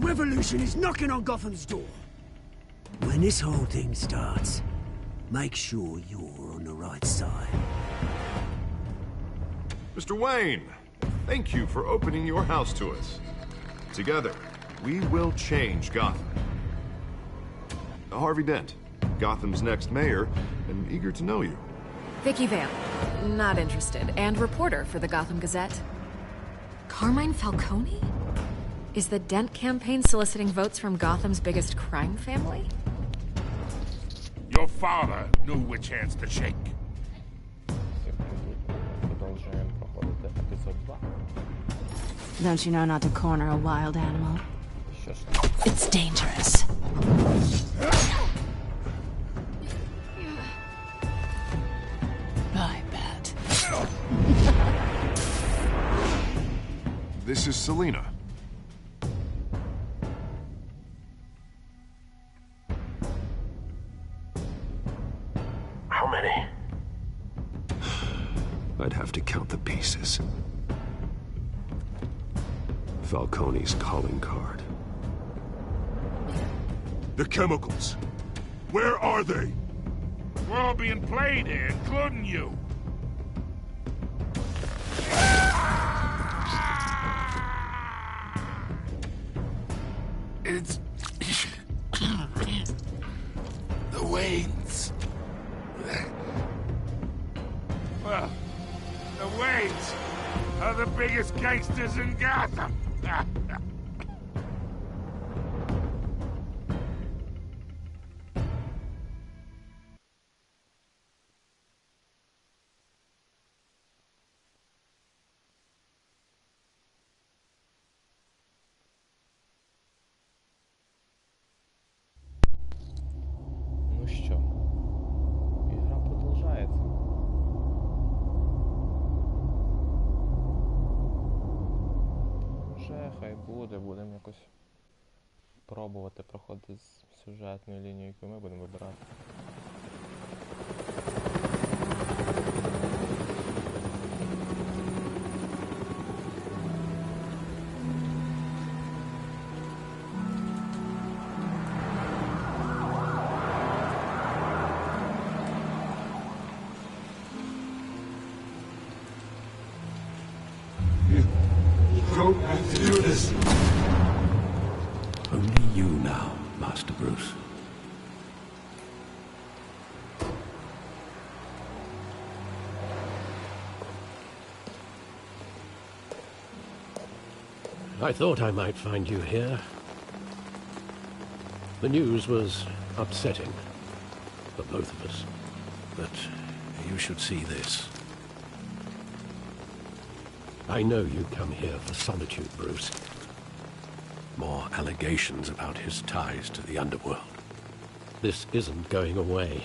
revolution is knocking on Gotham's door. When this whole thing starts, make sure you're on the right side. Mr. Wayne, thank you for opening your house to us. Together, we will change Gotham. Harvey Dent, Gotham's next mayor, and eager to know you. Vicky Vale, not interested, and reporter for the Gotham Gazette. Carmine Falcone? Is the Dent campaign soliciting votes from Gotham's biggest crime family? Your father knew which hands to shake. Продовжуємо проходити епізод 2. Don't you know not to corner a wild animal? Що ж, It's dangerous. I bet. This is Selina. How many? I'd have to count the pieces. Falcone's calling card. The chemicals. Where are they? We're all being played here, including you. It's... the Waynes. Well, the Waynes are the biggest gangsters in Gotham. ну що, ігра продовжається. Вже хай буде, будемо якось пробувати проходити з сюжетною лінією, яку ми будемо вибирати. Don't have to do this. Only you now, Master Bruce. I thought I might find you here. The news was upsetting for both of us. But you should see this. I know you come here for solitude, Bruce. More allegations about his ties to the underworld. This isn't going away.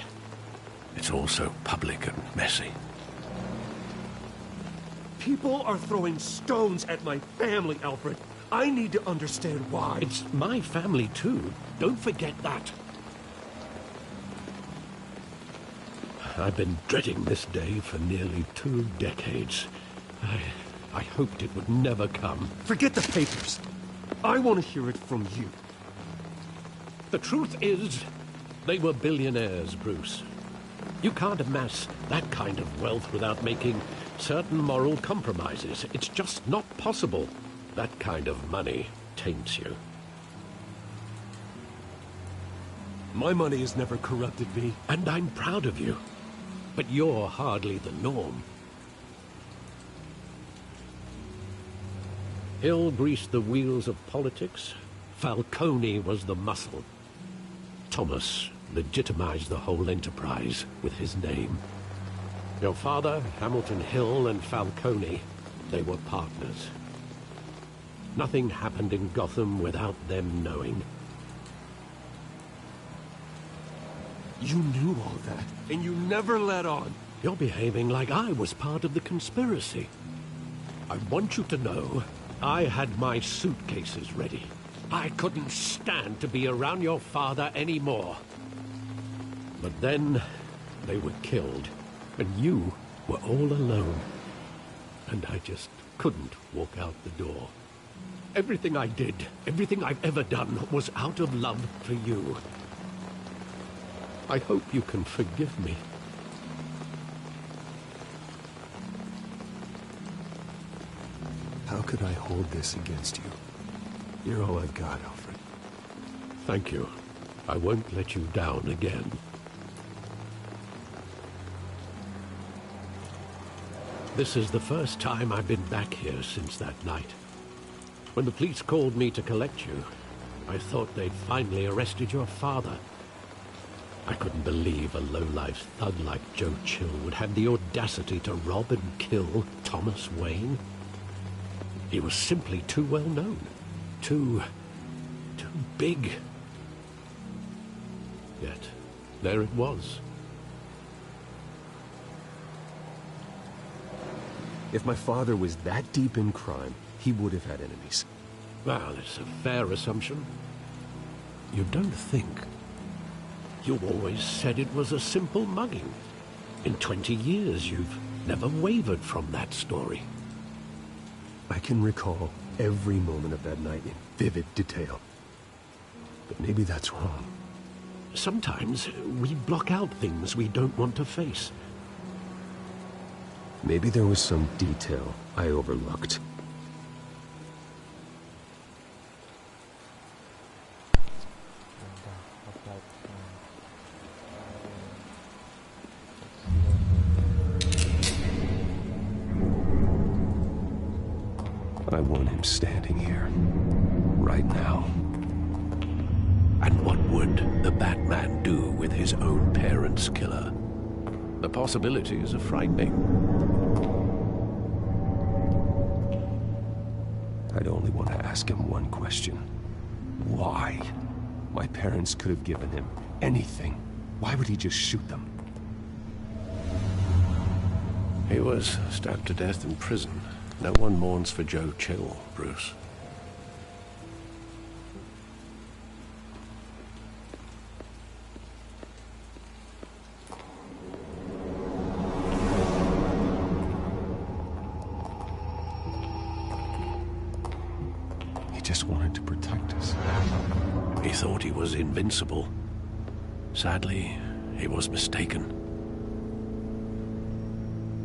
It's all so public and messy. People are throwing stones at my family, Alfred. I need to understand why. It's my family, too. Don't forget that. I've been dreading this day for nearly 2 decades. I hoped it would never come. Forget the papers. I want to hear it from you. The truth is, they were billionaires, Bruce. You can't amass that kind of wealth without making certain moral compromises. It's just not possible. That kind of money taints you. My money has never corrupted me. And I'm proud of you. But you're hardly the norm. Hill greased the wheels of politics. Falcone was the muscle. Thomas legitimized the whole enterprise with his name. Your father, Hamilton Hill, and Falcone, they were partners. Nothing happened in Gotham without them knowing. You knew all that, and you never let on. You're behaving like I was part of the conspiracy. I want you to know I had my suitcases ready. I couldn't stand to be around your father anymore. But then they were killed, and you were all alone. And I just couldn't walk out the door. Everything I did, everything I've ever done, was out of love for you. I hope you can forgive me. How could I hold this against you? You're all I've got, Alfred. Thank you. I won't let you down again. This is the first time I've been back here since that night. When the police called me to collect you, I thought they'd finally arrested your father. I couldn't believe a low-life thug like Joe Chill would have the audacity to rob and kill Thomas Wayne. He was simply too well known. Too big. Yet, there it was. If my father was that deep in crime, he would have had enemies. Well, it's a fair assumption. You don't think? You always said it was a simple mugging. In 20 years, you've never wavered from that story. I can recall every moment of that night in vivid detail. But maybe that's wrong. Sometimes we block out things we don't want to face. Maybe there was some detail I overlooked. I want him standing here, right now. And what would the Batman do with his own parents' killer? The possibilities are frightening. I'd only want to ask him one question. Why? My parents could have given him anything. Why would he just shoot them? He was stabbed to death in prison. No one mourns for Joe Chill, Bruce. He just wanted to protect us. He thought he was invincible. Sadly, he was mistaken.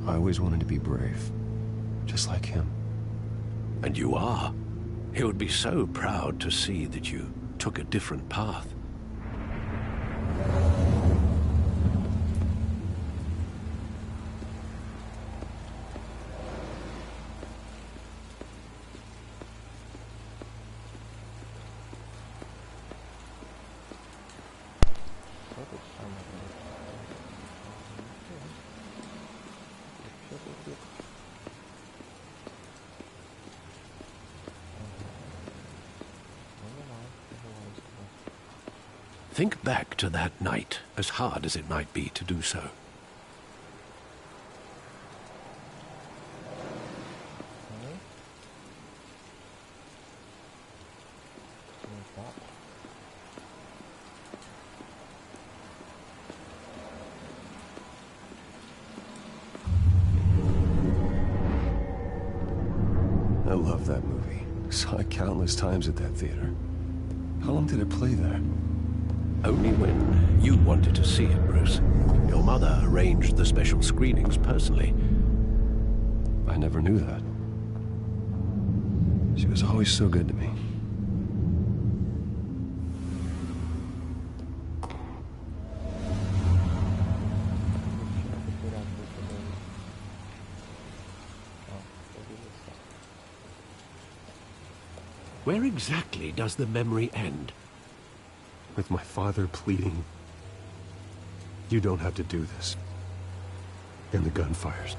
I always wanted to be brave. Just like him. And you are. He would be so proud to see that you took a different path. Think back to that night, as hard as it might be to do so. I love that movie. Saw it countless times at that theater. How long did it play there? Only when you wanted to see it, Bruce. Your mother arranged the special screenings personally. I never knew that. She was always so good to me. Where exactly does the memory end? With my father pleading, "You don't have to do this." And the gun fires.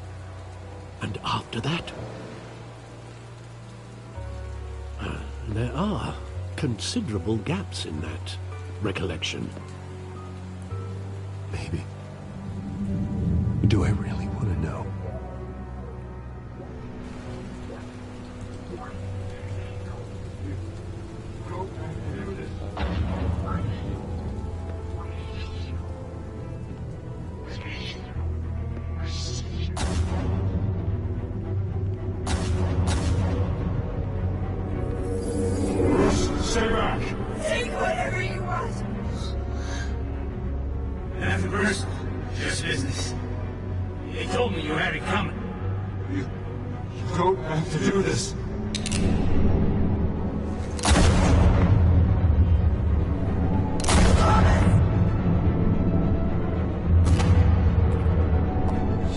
And after that? There are considerable gaps in that recollection. Maybe. Do I really want to know? nothing, Bruce. Just business. He told me you had it coming. You don't have to do this.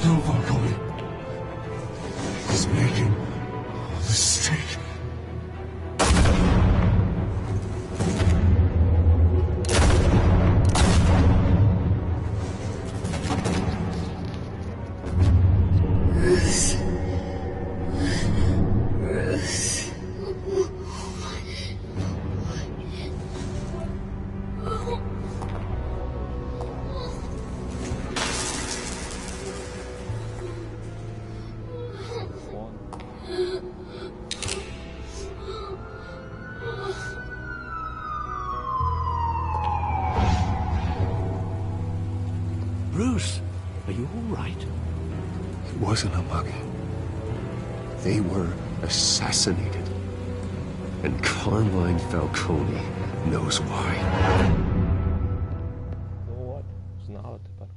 No, Falcone. He's making a mistake. Bruce, are you all right? It wasn't a bug. They were assassinated. And Carmine Falcone knows why. Ну от, знали тепер.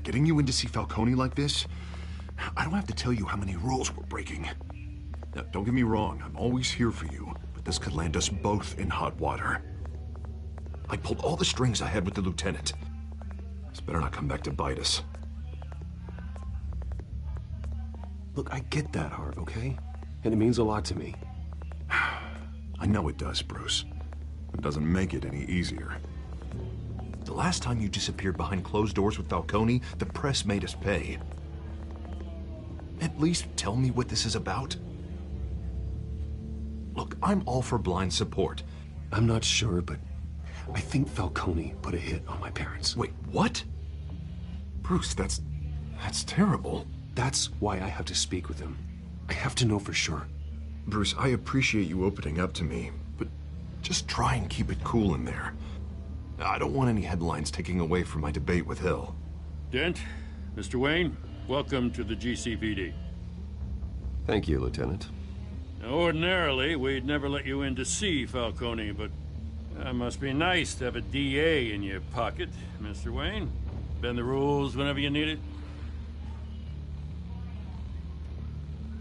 Getting you in to see Falcone like this, I don't have to tell you how many rules we're breaking. Now, don't get me wrong, I'm always here for you, but this could land us both in hot water. I pulled all the strings I had with the lieutenant. This better not come back to bite us. Look, I get that, Hart, okay? And it means a lot to me. I know it does, Bruce. It doesn't make it any easier. The last time you disappeared behind closed doors with Falcone, the press made us pay. At least tell me what this is about. Look, I'm all for blind support. I'm not sure, but I think Falcone put a hit on my parents. Wait, what? Bruce, that's terrible. That's why I have to speak with him. I have to know for sure. Bruce, I appreciate you opening up to me, but just try and keep it cool in there. I don't want any headlines taking away from my debate with Hill. Dent, Mr. Wayne, welcome to the GCPD. Thank you, Lieutenant. Now, ordinarily, we'd never let you in to see Falcone, but it must be nice to have a DA in your pocket, Mr. Wayne. Bend the rules whenever you need it.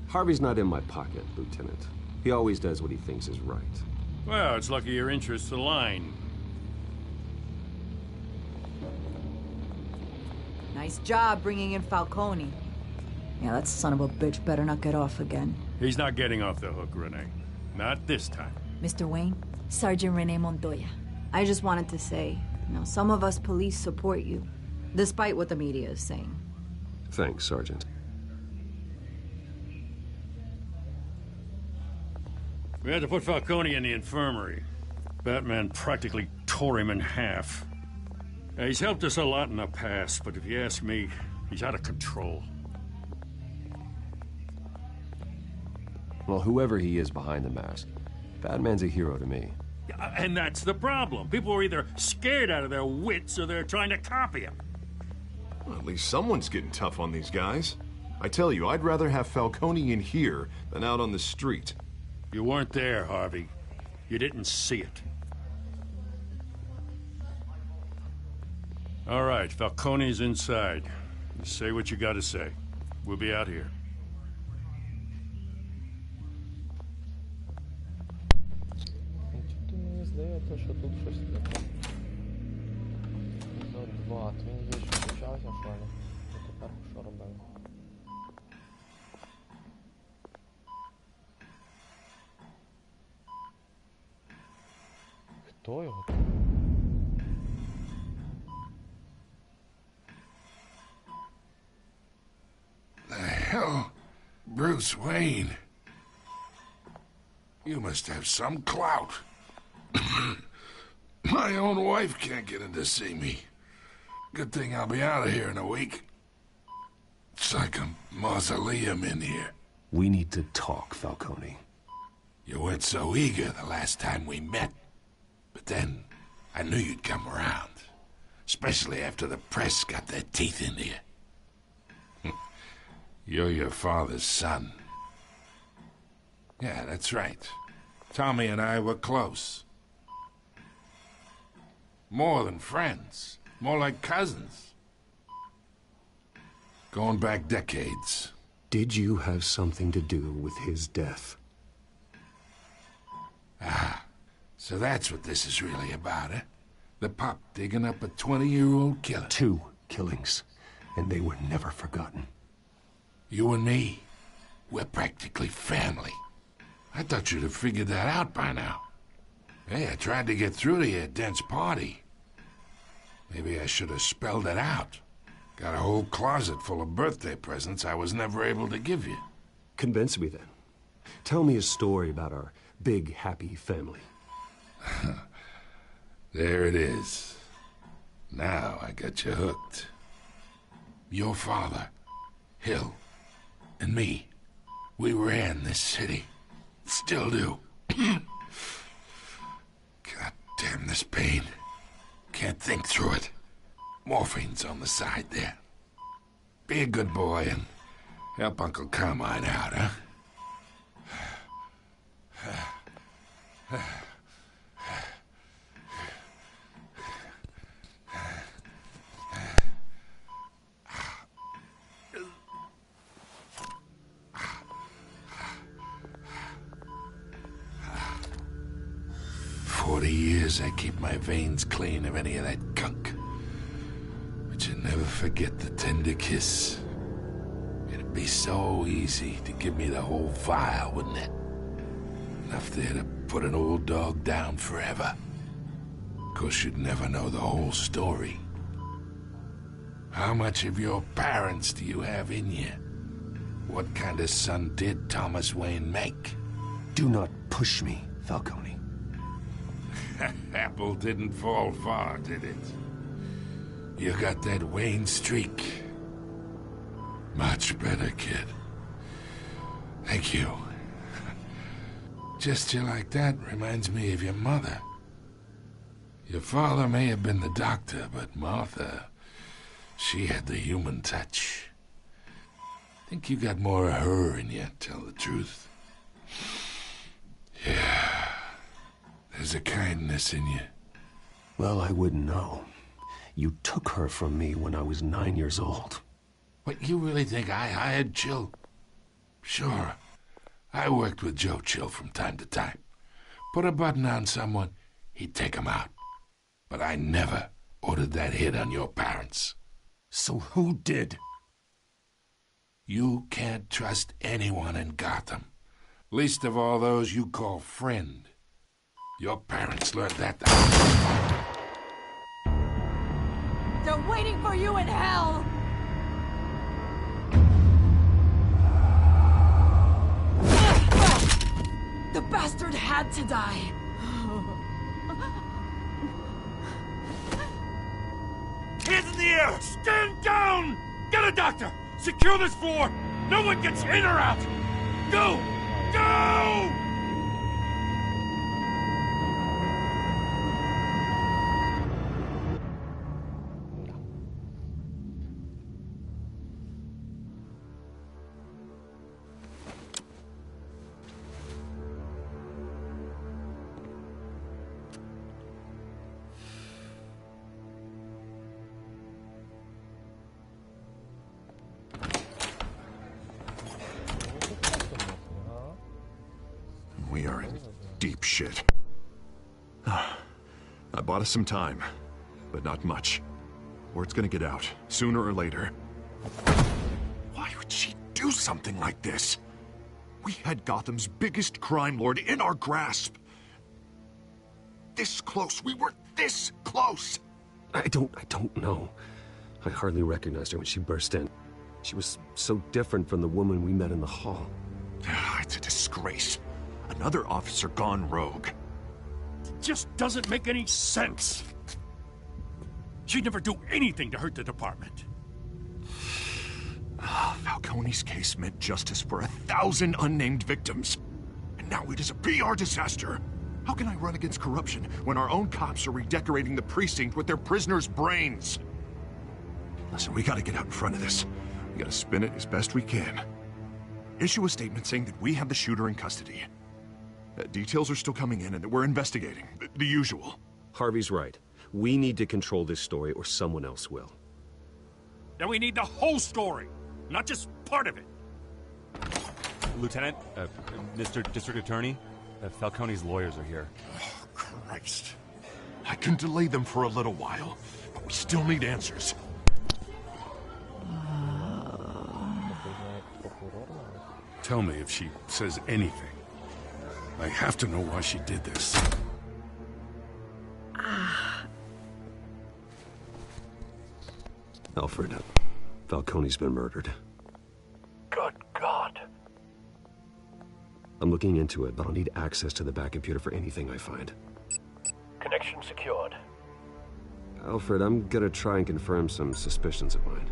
Harvey's not in my pocket, Lieutenant. He always does what he thinks is right. Well, it's lucky your interests align. Nice job bringing in Falcone. Yeah, that son of a bitch better not get off again. He's not getting off the hook, Renee. Not this time. Mr. Wayne, Sergeant Renee Montoya. I just wanted to say, some of us police support you, despite what the media is saying. Thanks, Sergeant. We had to put Falcone in the infirmary. Batman practically tore him in half. He's helped us a lot in the past, but if you ask me, he's out of control. Well, whoever he is behind the mask, Batman's a hero to me. And that's the problem. People are either scared out of their wits or they're trying to copy him. Well, at least someone's getting tough on these guys. I tell you, I'd rather have Falcone in here than out on the street. You weren't there, Harvey. You didn't see it. All right, Falcone's inside. Say what you gotta say. We'll be out here. Чого мені здається, що тут щось не так. Епізод 2. Він вже що почався, що ли? І тепер що робимо? Хто його тут? The hell? Bruce Wayne. You must have some clout. My own wife can't get in to see me. Good thing I'll be out of here in a week. It's like a mausoleum in here. We need to talk, Falcone. You weren't so eager the last time we met. But then, I knew you'd come around. Especially after the press got their teeth into you. You're your father's son. Yeah, that's right. Tommy and I were close. More than friends. More like cousins. Going back decades. Did you have something to do with his death? Ah, so that's what this is really about, eh? The pup digging up a 20-year-old killer. 2 killings, and they were never forgotten. You and me, we're practically family. I thought you'd have figured that out by now. Hey, I tried to get through to you at Dent's party. Maybe I should have spelled it out. Got a whole closet full of birthday presents I was never able to give you. Convince me then. Tell me a story about our big, happy family. There it is. Now I got you hooked. Your father, Hill, and me, we ran this city. Still do. God damn this pain. Can't think through it. Morphine's on the side there. Be a good boy and help Uncle Carmine out, huh? 40 years I keep my veins clean of any of that gunk. But you never forget the tender kiss. It'd be so easy to give me the whole vial, wouldn't it? Enough there to put an old dog down forever. Of course, you'd never know the whole story. How much of your parents do you have in you? What kind of son did Thomas Wayne make? Do not push me, Falcone. Apple didn't fall far, did it? You got that Wayne streak. Much better, kid. Thank you. Gesture like that reminds me of your mother. Your father may have been the doctor, but Martha, she had the human touch. Think you got more of her in you, tell the truth. Yeah. There's a kindness in you. Well, I wouldn't know. You took her from me when I was 9 years old. What, you really think I hired Chill? Sure. I worked with Joe Chill from time to time. Put a button on someone, he'd take him out. But I never ordered that hit on your parents. So who did? You can't trust anyone in Gotham. Least of all those you call friend. Your parents learned that. They're waiting for you in hell! The bastard had to die. Hands in the air! Stand down! Get a doctor! Secure this floor! No one gets in or out! Go! Go! We are in deep shit. I bought us some time, but not much. Word's gonna get out, sooner or later. Why would she do something like this? We had Gotham's biggest crime lord in our grasp. This close. We were this close. I don't know. I hardly recognized her when she burst in. She was so different from the woman we met in the hall. It's a disgrace. Another officer gone rogue. Just doesn't make any sense. She'd never do anything to hurt the department. Falcone's case meant justice for 1,000 unnamed victims. And now it is a PR disaster. How can I run against corruption when our own cops are redecorating the precinct with their prisoners' brains? Listen, we gotta get out in front of this. We gotta spin it as best we can. Issue a statement saying that we have the shooter in custody. Details are still coming in and that we're investigating. The usual. Harvey's right. We need to control this story or someone else will. Then we need the whole story, not just part of it. Lieutenant, Mr. District Attorney, Falcone's lawyers are here. Oh, Christ. I can delay them for a little while, but we still need answers. Tell me if she says anything. I have to know why she did this. Alfred, Falcone's been murdered. Good God. I'm looking into it, but I'll need access to the back computer for anything I find. Connection secured. Alfred, I'm gonna try and confirm some suspicions of mine.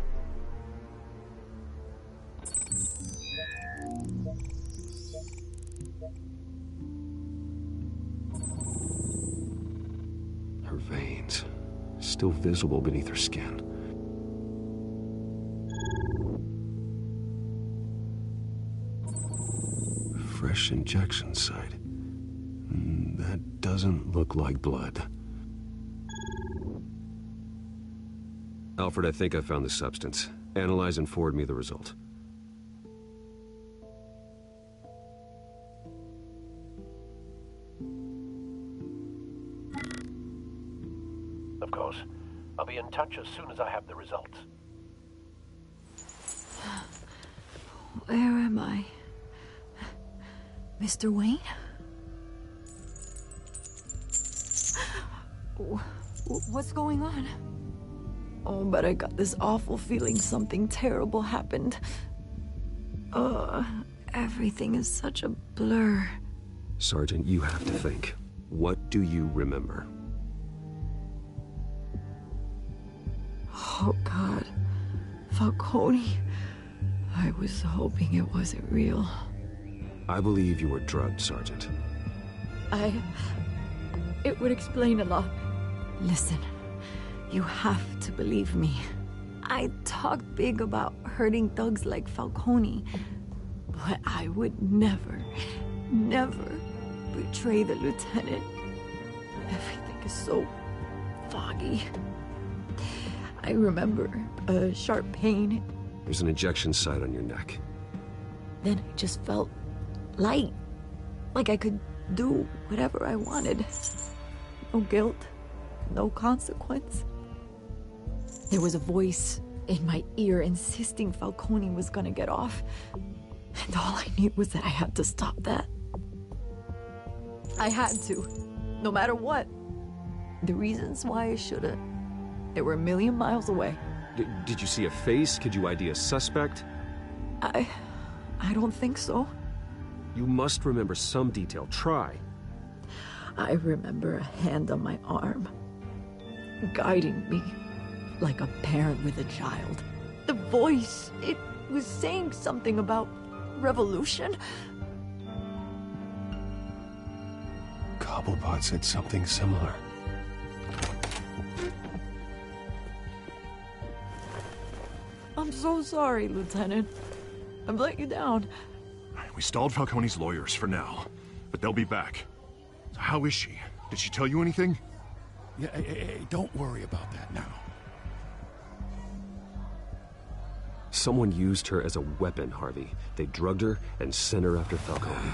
Her veins, still visible beneath her skin. Fresh injection site. That doesn't look like blood. Alfred, I think I found the substance. Analyze and forward me the result. Of course. I'll be in touch as soon as I have the results. Where am I? Mr. Wayne? What's going on? Oh, but I got this awful feeling something terrible happened. Everything is such a blur. Sergeant, you have to think. What do you remember? Oh, God. Falcone. I was hoping it wasn't real. I believe you were drugged, Sergeant. It would explain a lot. Listen, you have to believe me. I talk big about hurting thugs like Falcone, but I would never betray the lieutenant. Everything is so foggy. I remember a sharp pain. There's an injection site on your neck. Then I just felt light, like I could do whatever I wanted. No guilt, no consequence. There was a voice in my ear insisting Falcone was gonna get off. And all I knew was that I had to stop that. I had to, no matter what. The reasons why I should've, they were a million miles away. Did you see a face? Could you ID a suspect? I don't think so. You must remember some detail. Try. I remember a hand on my arm, guiding me like a parent with a child. The voice, it was saying something about revolution. Cobblepot said something similar. I'm so sorry, Lieutenant. I've let you down. We stalled Falcone's lawyers for now, but they'll be back. So how is she? Did she tell you anything? Yeah, hey, don't worry about that now. Someone used her as a weapon, Harvey. They drugged her and sent her after Falcone.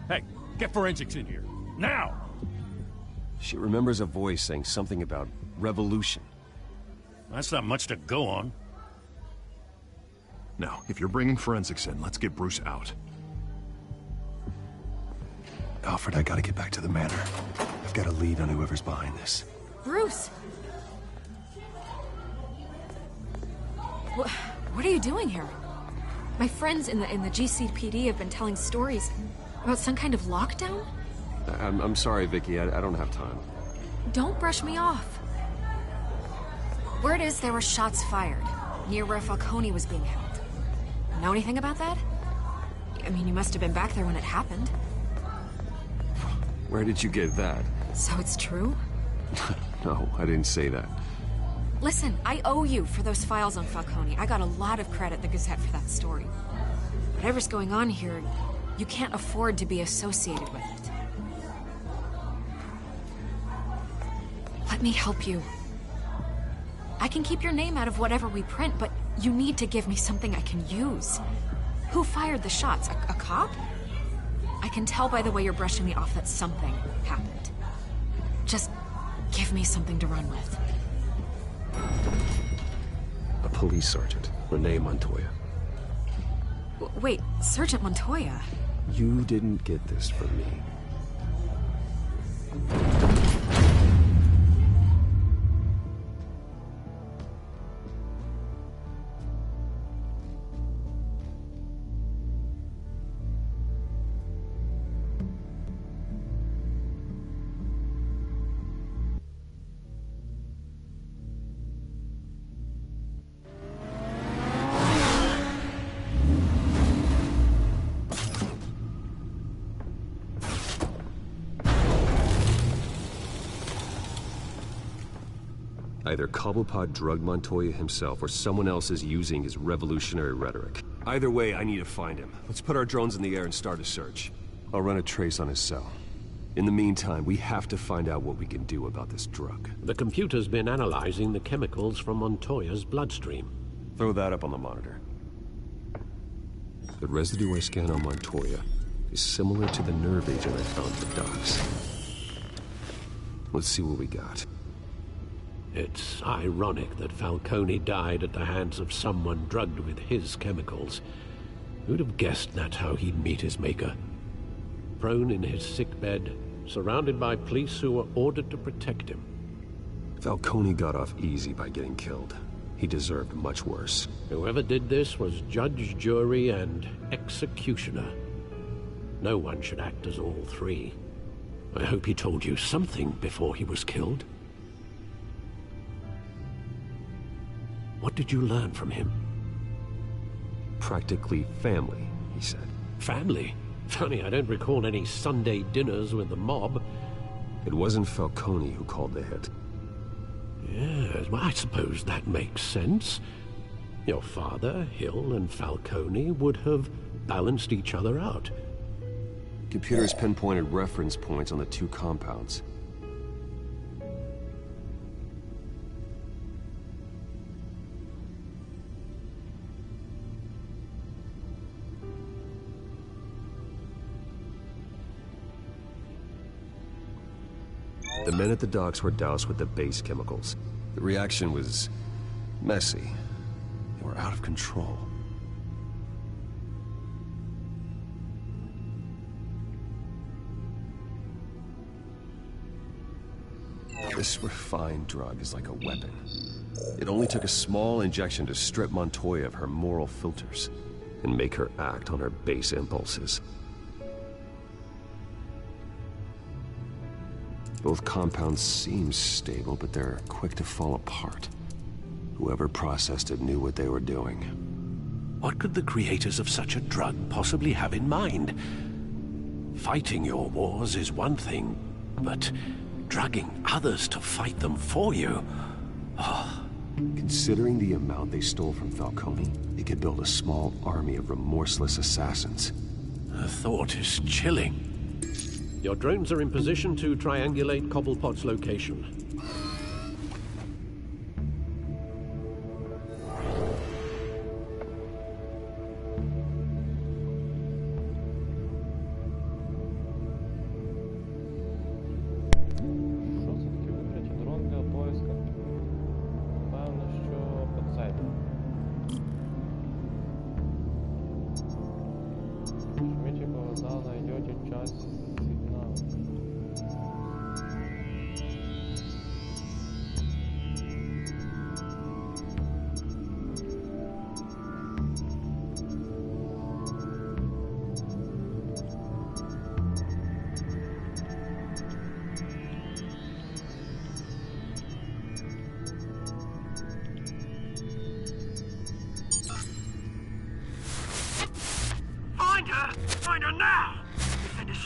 Hey, get forensics in here. Now! She remembers a voice saying something about revolution. That's not much to go on. Now, if you're bringing forensics in, let's get Bruce out. Alfred, I gotta get back to the manor. I've got a lead on whoever's behind this. Bruce! What are you doing here? My friends in the GCPD have been telling stories. About some kind of lockdown? I'm sorry, Vicky. I don't have time. Don't brush me off. Word is there were shots fired near where Falcone was being held. Know anything about that? I mean, you must have been back there when it happened. Where did you get that? So it's true? No, I didn't say that. Listen, I owe you for those files on Falcone. I got a lot of credit at the Gazette for that story. Whatever's going on here, you can't afford to be associated with it. Let me help you. I can keep your name out of whatever we print, but you need to give me something I can use. Who fired the shots? A cop? I can tell by the way you're brushing me off that something happened. Just give me something to run with. A police sergeant, Renee Montoya. Wait, Sergeant Montoya? You didn't get this from me. Either Cobblepot drugged Montoya himself, or someone else is using his revolutionary rhetoric. Either way, I need to find him. Let's put our drones in the air and start a search. I'll run a trace on his cell. In the meantime, we have to find out what we can do about this drug. The computer's been analyzing the chemicals from Montoya's bloodstream. Throw that up on the monitor. The residue I scan on Montoya is similar to the nerve agent I found at the docks. Let's see what we got. It's ironic that Falcone died at the hands of someone drugged with his chemicals. Who'd have guessed that's how he'd meet his maker? Prone in his sickbed, surrounded by police who were ordered to protect him. Falcone got off easy by getting killed. He deserved much worse. Whoever did this was judge, jury, and executioner. No one should act as all three. I hope he told you something before he was killed. What did you learn from him? Practically family, he said. Family? Funny, I don't recall any Sunday dinners with the mob. It wasn't Falcone who called the hit. Yes, well, I suppose that makes sense. Your father, Hill, and Falcone would have balanced each other out. Computers pinpointed reference points on the two compounds. The men at the docks were doused with the base chemicals. The reaction was messy. They were out of control. This refined drug is like a weapon. It only took a small injection to strip Montoya of her moral filters and make her act on her base impulses. Both compounds seem stable, but they're quick to fall apart. Whoever processed it knew what they were doing. What could the creators of such a drug possibly have in mind? Fighting your wars is one thing, but drugging others to fight them for you? Oh. Considering the amount they stole from Falcone, they could build a small army of remorseless assassins. The thought is chilling. Your drones are in position to triangulate Cobblepot's location.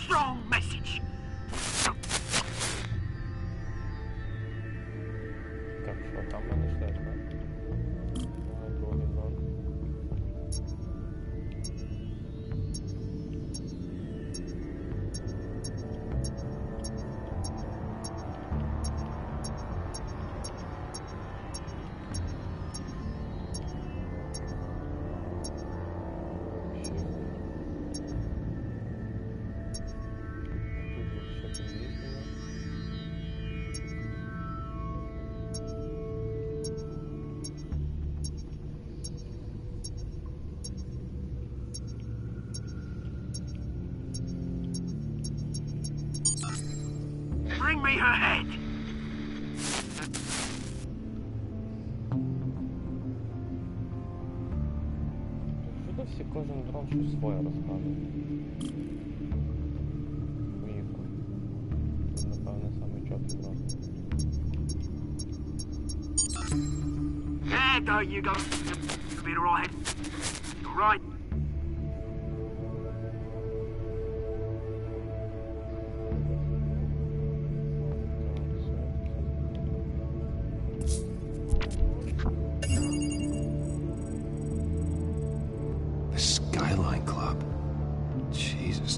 strong message. Так, що там мене шлях, так? Другий зон. Bring me her head. Що всі кожен дрон щось своє розказує? Виїхав. Тут, напевне, самий чотий дрон. There, don't you go. Be right. Right.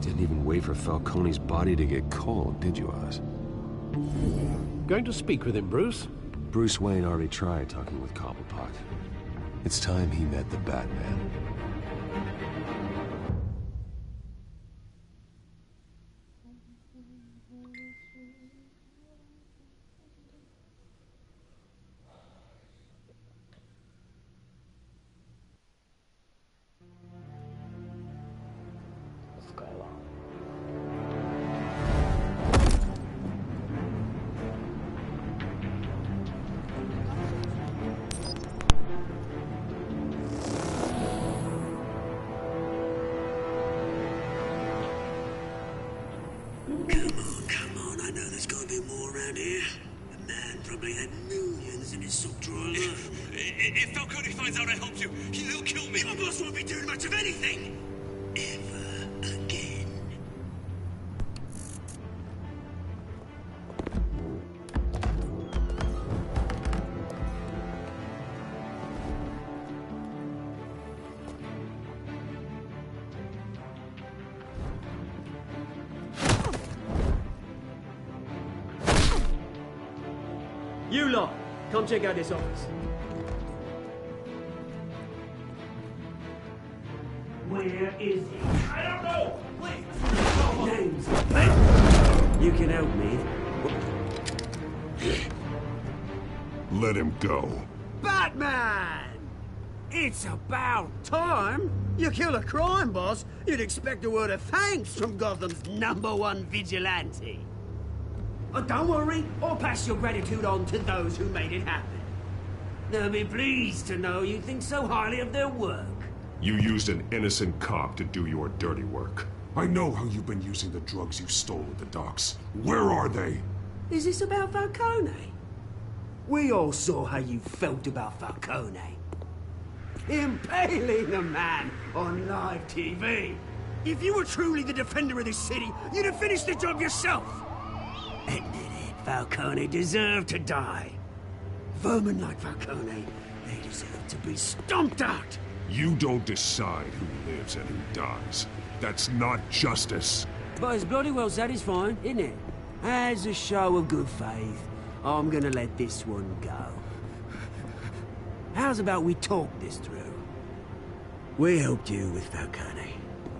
Didn't even wait for Falcone's body to get cold, did you, Oz? Going to speak with him, Bruce? Bruce Wayne already tried talking with Cobblepot. It's time he met the Batman. Come on, I know there's gotta be more around here. The man probably had millions in his sock drawer alone. If Falcone finds out I helped you, he'll kill me. Your boss won't be doing much of anything. Ever again. You lot, come check out this office. Where is he? I don't know! Please! Names. You can help me. Let him go. Batman! It's about time. You kill a crime boss, you'd expect a word of thanks from Gotham's #1 vigilante. Oh, don't worry, I'll pass your gratitude on to those who made it happen. They'll be pleased to know you think so highly of their work. You used an innocent cop to do your dirty work. I know how you've been using the drugs you stole at the docks. Where are they? Is this about Falcone? We all saw how you felt about Falcone. Impaling a man on live TV. If you were truly the defender of this city, you'd have finished the job yourself. Ended it. Falcone deserved to die. Vermin like Falcone, they deserve to be stomped out. You don't decide who lives and who dies. That's not justice. But it's bloody well satisfying, isn't it? As a show of good faith, I'm gonna let this one go. How's about we talk this through? We helped you with Falcone.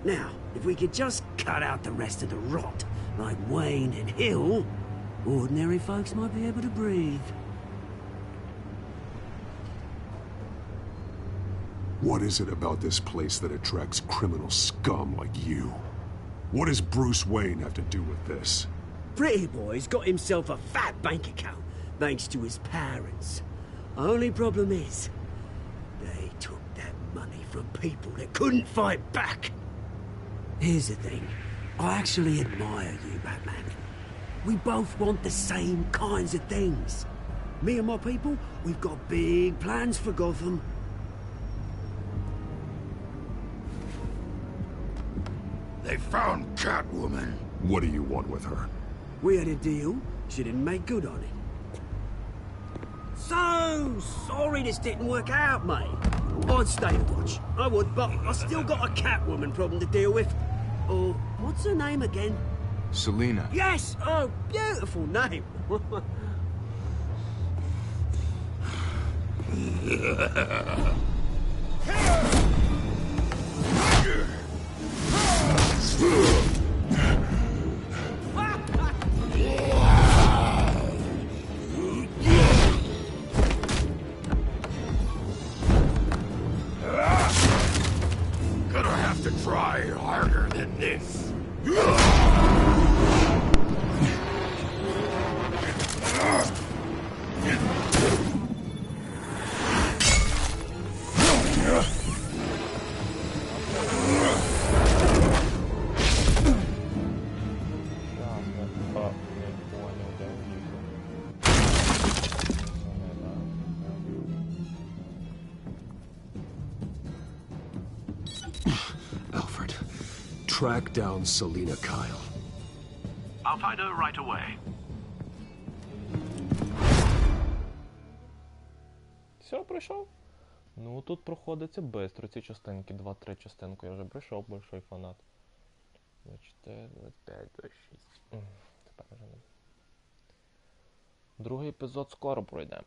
Now, if we could just cut out the rest of the rot, like Wayne and Hill, ordinary folks might be able to breathe. What is it about this place that attracts criminal scum like you? What does Bruce Wayne have to do with this? Pretty boy's got himself a fat bank account, thanks to his parents. Only problem is, they took that money from people that couldn't fight back. Here's the thing. I actually admire you, Batman. We both want the same kinds of things. Me and my people, we've got big plans for Gotham. They found Catwoman. What do you want with her? We had a deal. She didn't make good on it. So sorry this didn't work out, mate. I'd stay to watch. I would, but I still got a Catwoman problem to deal with. Oh, what's her name again? Selina. Yes! Oh, beautiful name. Gonna have to try harder than this. Alfred, track down Selina Kyle. I'll find her right away. Все, пройшов? Ну, тут проходиться бистро ці частинки. 2-3 частинку я вже пройшов, большой фанат. 24, 25, 26. Тепер вже не. Другий епізод скоро пройде.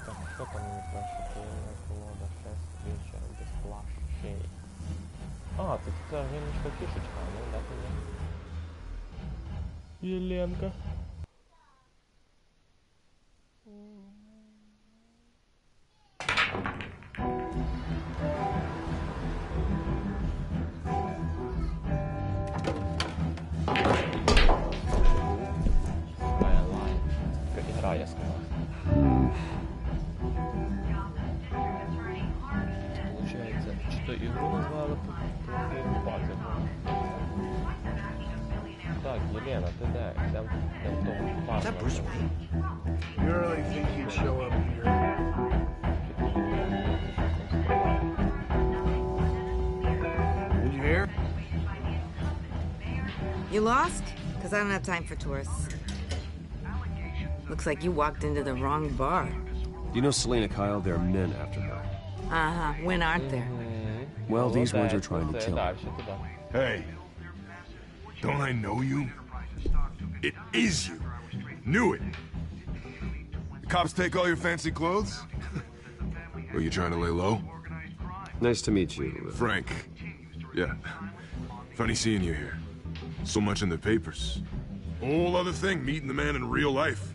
Так, що там мені перше колода, шест, вечір, дисплаш, шей. А, це гіночка кішечка, ну да, тоді. Єленка. Игра, я сказал. Получается, что игру назвали по базе. Так, Елена, ты да, там в том парке. You really think he'd show up here? Did you hear? You lost? Because I don't have time for tourists. Looks like you walked into the wrong bar. You know Selina Kyle? There are men after her. Uh-huh. When aren't there? Well, these ones are trying to kill her. Hey, don't I know you? It is you. Knew it. The cops take all your fancy clothes? Were you trying to lay low? Nice to meet you. Frank. Yeah. Funny seeing you here. So much in the papers. Whole other thing, meeting the man in real life.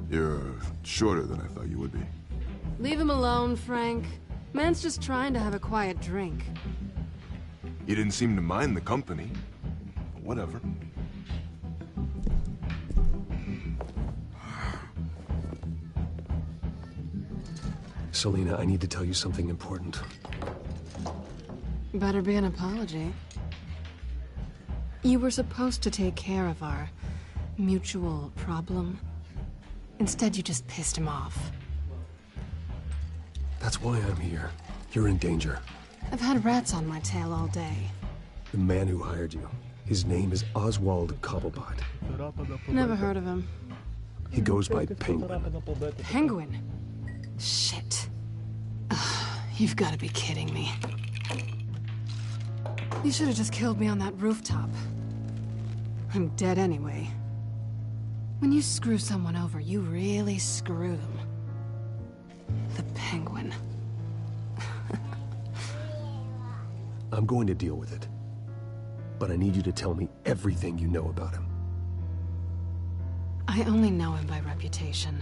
You're shorter than I thought you would be. Leave him alone, Frank. Man's just trying to have a quiet drink. You didn't seem to mind the company. But whatever. Selina, I need to tell you something important. Better be an apology. You were supposed to take care of our mutual problem. Instead, you just pissed him off. That's why I'm here. You're in danger. I've had rats on my tail all day. The man who hired you, his name is Oswald Cobblepot. Never heard of him. He goes by Penguin. Penguin? Shit. Ugh, you've got to be kidding me. You should have just killed me on that rooftop. I'm dead anyway. When you screw someone over, you really screw them. The Penguin. I'm going to deal with it. But I need you to tell me everything you know about him. I only know him by reputation.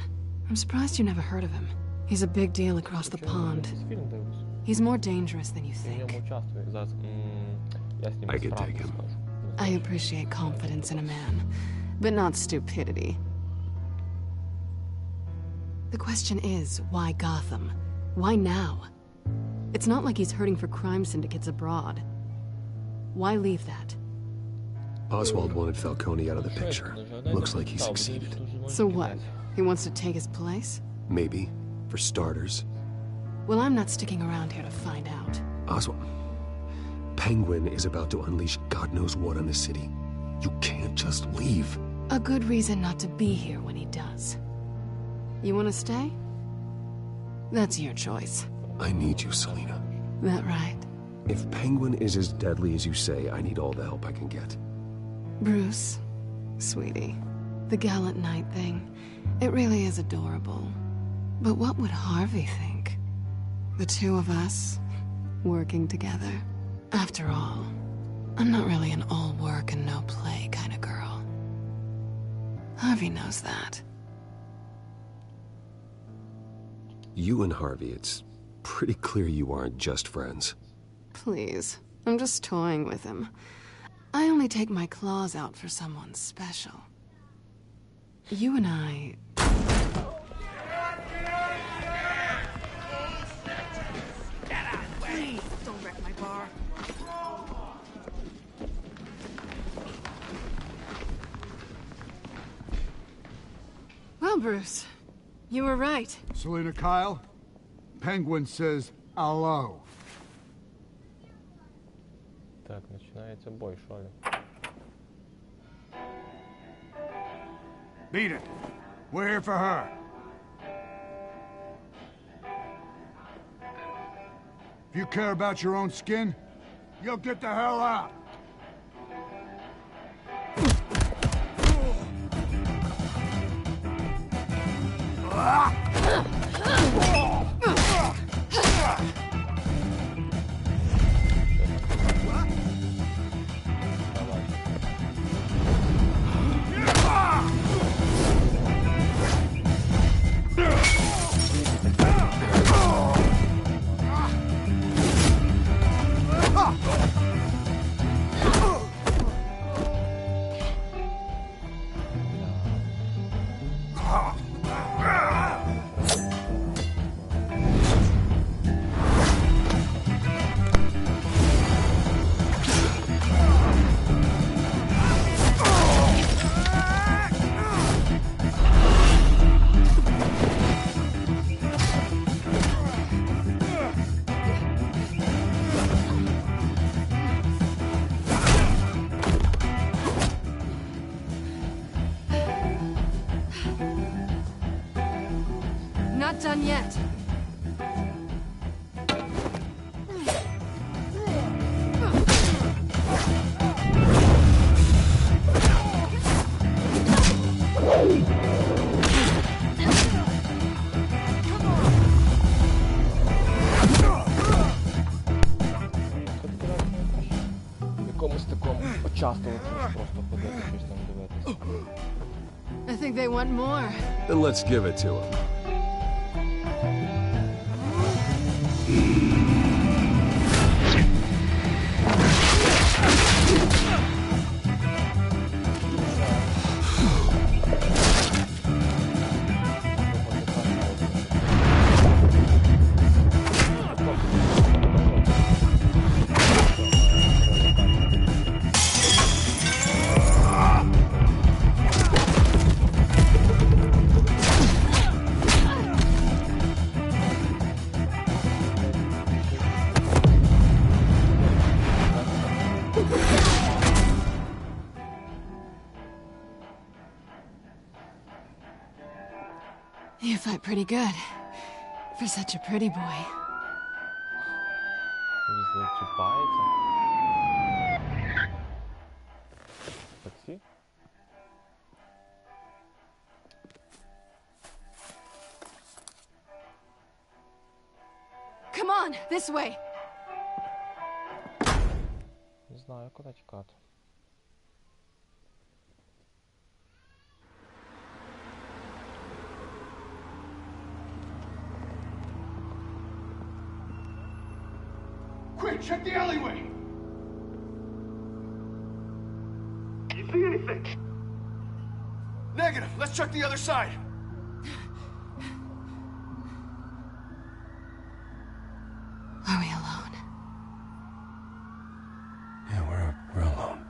I'm surprised you never heard of him. He's a big deal across the pond. He's more dangerous than you think. I can take him. I appreciate confidence in a man, but not stupidity. The question is, why Gotham? Why now? It's not like he's hurting for crime syndicates abroad. Why leave that? Oswald wanted Falcone out of the picture. Looks like he succeeded. So what? He wants to take his place? Maybe. For starters. Well, I'm not sticking around here to find out. Oswald... Penguin is about to unleash God knows what on the city. You can't just leave. A good reason not to be here when he does. You want to stay? That's your choice. I need you, Selina. That right? If Penguin is as deadly as you say, I need all the help I can get. Bruce, sweetie, the gallant knight thing, it really is adorable. But what would Harvey think? The two of us, working together. After all, I'm not really an all work and no play kind of girl. Harvey knows that. You and Harvey, it's pretty clear you aren't just friends. Please, I'm just toying with him. I only take my claws out for someone special. You and I... Get out of the way! Don't wreck my bar. Well, Bruce, you were right. Selina Kyle, Penguin says hello. Так, начинается бой, что ли? Beat it. We're here for her. If you care about your own skin, you'll get the hell out. Not done yet. Якомусь такому участвувати, просто ходити, щось там дивитися. I think they want more. Then let's give it to him. You fight pretty good. For such a pretty boy. Зачіпається. Таксі? Come on, this way. Не знаю, куди тікати. Quick, check the alleyway! You see anything? Negative. Let's check the other side. Come on, Are we alone? Yeah, we're alone.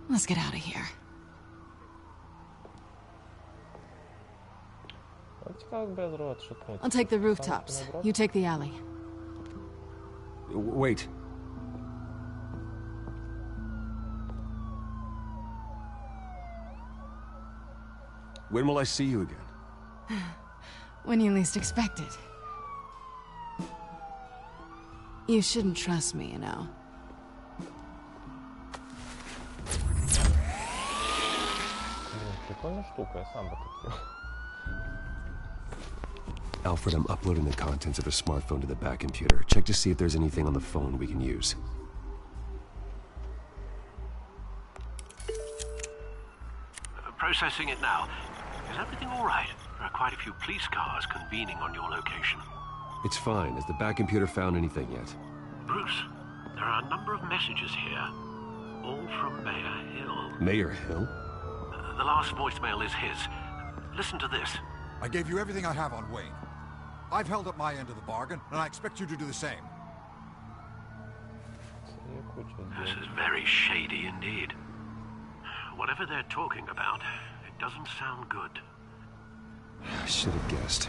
Let's get out of here. I'll take the rooftops. You take the alley. Wait. When will I see you again? When you least expect it. You shouldn't trust me, you know. Alfred, I'm uploading the contents of the smartphone to the back computer. Check to see if there's anything on the phone we can use. Processing it now. Is everything all right? There are quite a few police cars convening on your location. It's fine. Has the back computer found anything yet? Bruce, there are a number of messages here. All from Mayor Hill. Mayor Hill? The last voicemail is his. Listen to this. I gave you everything I have on Wayne. I've held up my end of the bargain, and I expect you to do the same. This is very shady indeed. Whatever they're talking about, it doesn't sound good. I should have guessed.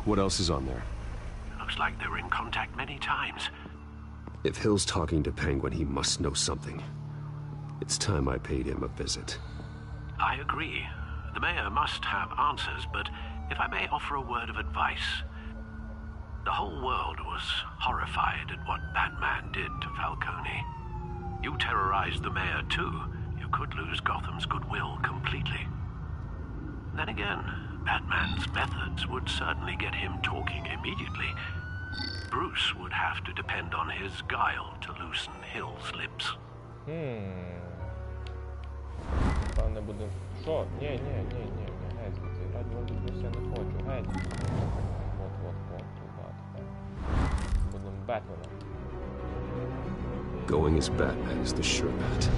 What else is on there? Looks like they were in contact many times. If Hill's talking to Penguin, he must know something. It's time I paid him a visit. I agree. The mayor must have answers, but if I may offer a word of advice. The whole world was horrified at what Batman did to Falcone. You terrorized the mayor too. You could lose Gotham's goodwill completely. Then again, Batman's methods would certainly get him talking immediately. Bruce would have to depend on his guile to loosen Hill's lips. Певне буде... Що? Ні, геть звідси. Грати вроді Брюс я не хочу, геть. Вот, туди. Будемо Бетменом. Going as Batman is the sure bet.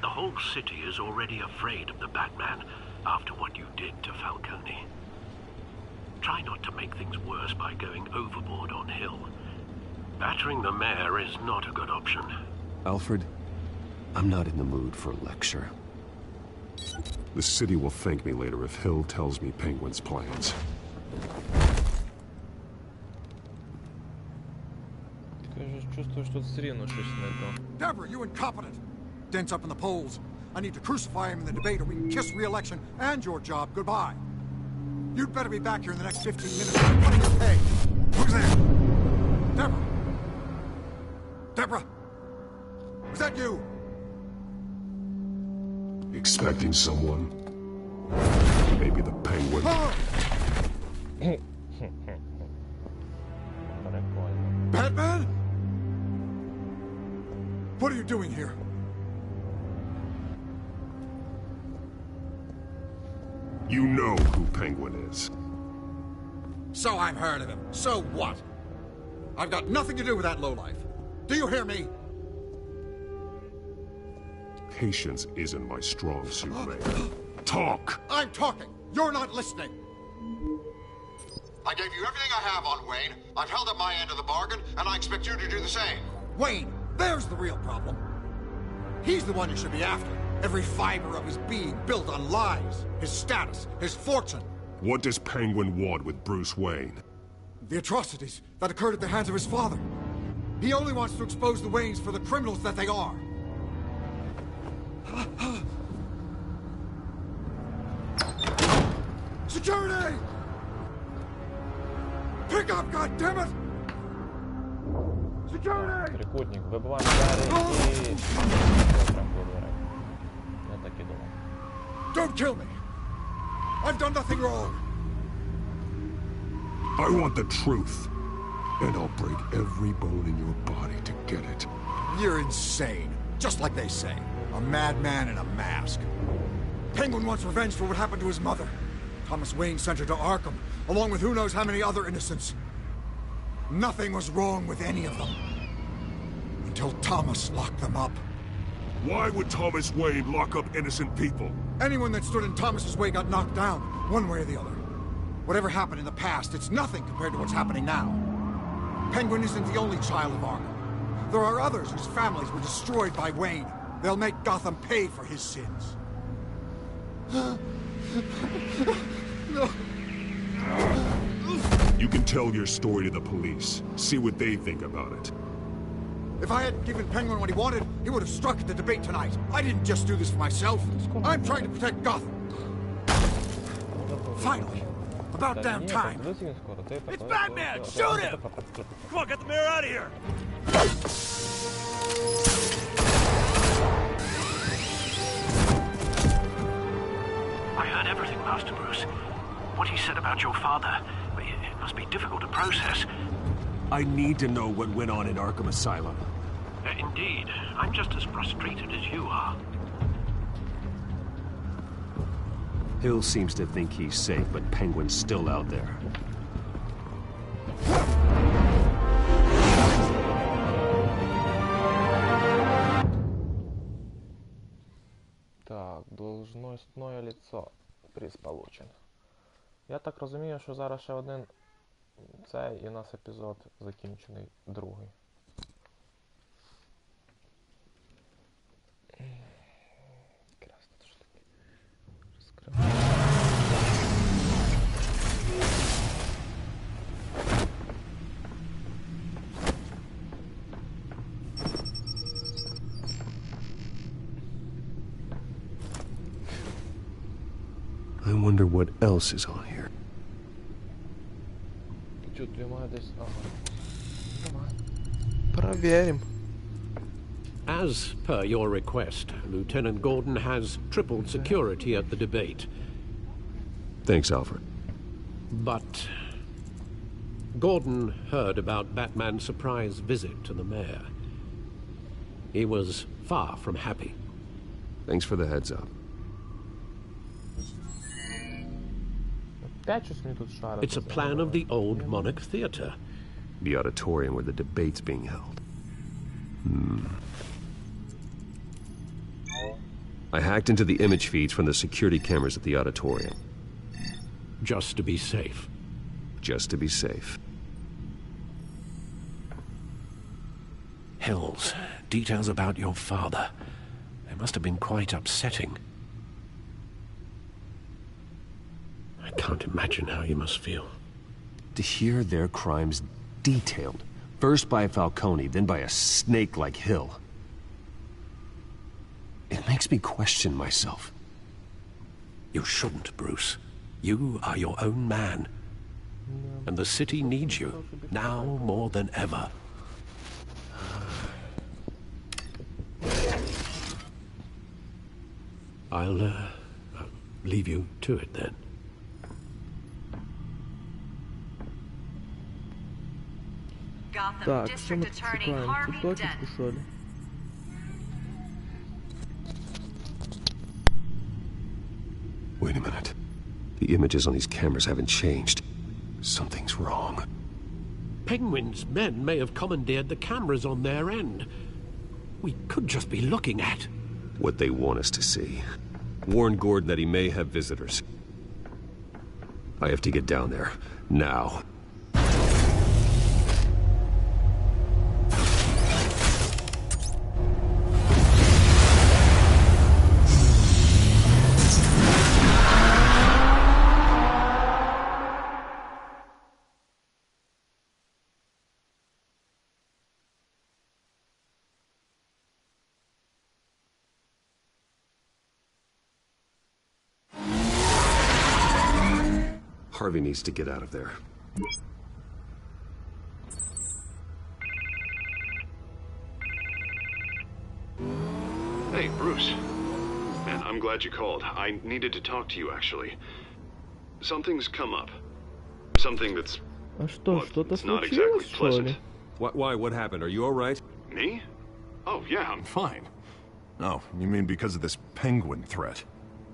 The whole city is already afraid of the Batman after what you did to Falcone. Try not to make things worse by going overboard on Hill. Battering the mayor is not a good option. Alfred, I'm not in the mood for a lecture. The city will thank me later if Hill tells me Penguin's plans. Deborah, you incompetent! Dent's up in the polls. I need to crucify him in the debate or we can kiss re-election and your job goodbye. You'd better be back here in the next 15 minutes or I'm cutting your pay. Who's there? Deborah! Deborah! Was that you? Expecting someone? Maybe the Penguin. Batman? What are you doing here? You know who Penguin is. So I've heard of him. So what? I've got nothing to do with that lowlife. Do you hear me? Patience isn't my strong suit, man. Talk! I'm talking. You're not listening. I gave you everything I have on Wayne. I've held up my end of the bargain, and I expect you to do the same. Wayne, there's the real problem. He's the one you should be after. Every fiber of his being built on lies. His status, his fortune. What does Penguin want with Bruce Wayne? The atrocities that occurred at the hands of his father. He only wants to expose the Waynes for the criminals that they are. Security! Pick up, goddammit! Security! Трикутник, вибиваємо двері і... Прям по дверей. Я так і думав. Don't kill me! I've done nothing wrong! I want the truth. And I'll break every bone in your body to get it. You're insane. Just like they say. A madman in a mask. Penguin wants revenge for what happened to his mother. Thomas Wayne sent her to Arkham, along with who knows how many other innocents. Nothing was wrong with any of them. Until Thomas locked them up. Why would Thomas Wayne lock up innocent people? Anyone that stood in Thomas's way got knocked down, one way or the other. Whatever happened in the past, it's nothing compared to what's happening now. Penguin isn't the only child of Arkham. There are others whose families were destroyed by Wayne. They'll make Gotham pay for his sins. No. You can tell your story to the police. See what they think about it. If I hadn't given Penguin what he wanted, he would have struck at the debate tonight. I didn't just do this for myself. I'm trying to protect Gotham. Finally. About damn time. It's Batman! Shoot him! Come on, get the mayor out of here! I heard everything, Master Bruce. What he said about your father, it must be difficult to process. I need to know what went on in Arkham Asylum. Indeed. I'm just as frustrated as you are. Hill seems to think he's safe, but Penguin's still out there. Так, должностное лицо. Приз получен. Я так розумію, що зараз ще один цей і у нас епізод закінчений, другий. Красно, що таке. Розкриваємо. I wonder what else is on here. Тут я маю десь... Ага. Давай. Проверим. As per your request, Lieutenant Gordon has tripled security at the debate. Thanks, Alfred. But Gordon heard about Batman's surprise visit to the mayor. He was far from happy. Thanks for the heads up. It's a plan of the old Monarch Theatre. The auditorium where the debate's being held. I hacked into the image feeds from the security cameras at the auditorium. Just to be safe. Just to be safe. Hills, details about your father. They must have been quite upsetting. I can't imagine how you must feel. To hear their crimes detailed, first by Falcone, then by a snake like Hill. It makes me question myself. You shouldn't, Bruce. You are your own man. And the city needs you, now more than ever. I'll leave you to it then. Так, що ми тут шукаємо? Цю точечку, що ли? Wait a minute. The images on these cameras haven't changed. Something's wrong. Penguin's men may have commandeered the cameras on their end. We could just be looking at what they want us to see. Warn Gordon that he may have visitors. I have to get down there. Now. Harvey needs to get out of there. Hey, Bruce. Man, I'm glad you called. I needed to talk to you, actually. Something's come up. Something that's... А что, что-то it's not exactly случилось, что pleasant. ли? Why? What happened? Are you all right? Me? Oh, yeah, I'm fine. Oh, you mean because of this penguin threat?